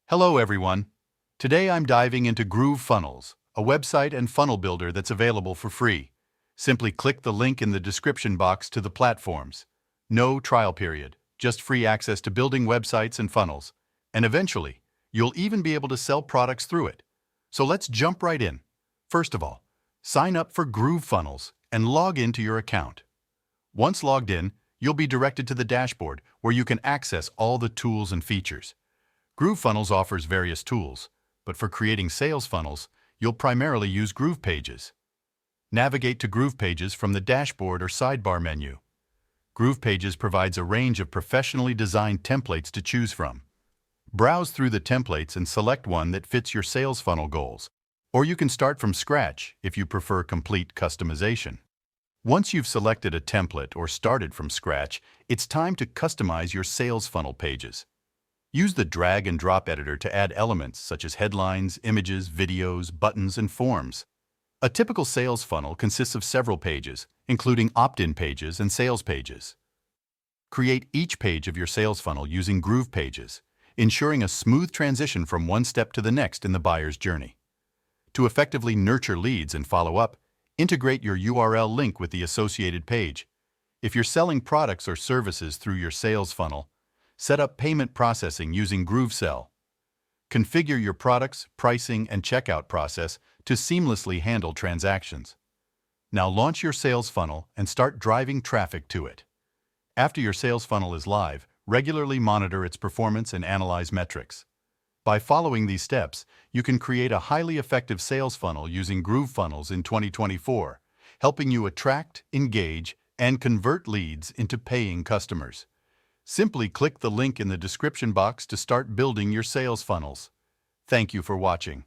Hello everyone. Today I'm diving into GrooveFunnels, a website and funnel builder that's available for free. Simply click the link in the description box to the platforms. No trial period, just free access to building websites and funnels. And eventually, you'll even be able to sell products through it. So let's jump right in. First of all, sign up for GrooveFunnels and log into your account. Once logged in, you'll be directed to the dashboard where you can access all the tools and features. GrooveFunnels offers various tools, but for creating sales funnels, you'll primarily use Groove Pages. Navigate to Groove Pages from the dashboard or sidebar menu. Groove Pages provides a range of professionally designed templates to choose from. Browse through the templates and select one that fits your sales funnel goals, or you can start from scratch if you prefer complete customization. Once you've selected a template or started from scratch, it's time to customize your sales funnel pages. Use the drag and drop editor to add elements such as headlines, images, videos, buttons, and forms. A typical sales funnel consists of several pages, including opt-in pages and sales pages. Create each page of your sales funnel using Groove Pages, ensuring a smooth transition from one step to the next in the buyer's journey. To effectively nurture leads and follow up, integrate your URL link with the associated page. If you're selling products or services through your sales funnel, set up payment processing using GrooveSell. Configure your products, pricing, and checkout process to seamlessly handle transactions. Now launch your sales funnel and start driving traffic to it. After your sales funnel is live, regularly monitor its performance and analyze metrics. By following these steps, you can create a highly effective sales funnel using GrooveFunnels in 2024, helping you attract, engage, and convert leads into paying customers. Simply click the link in the description box to start building your sales funnels. Thank you for watching.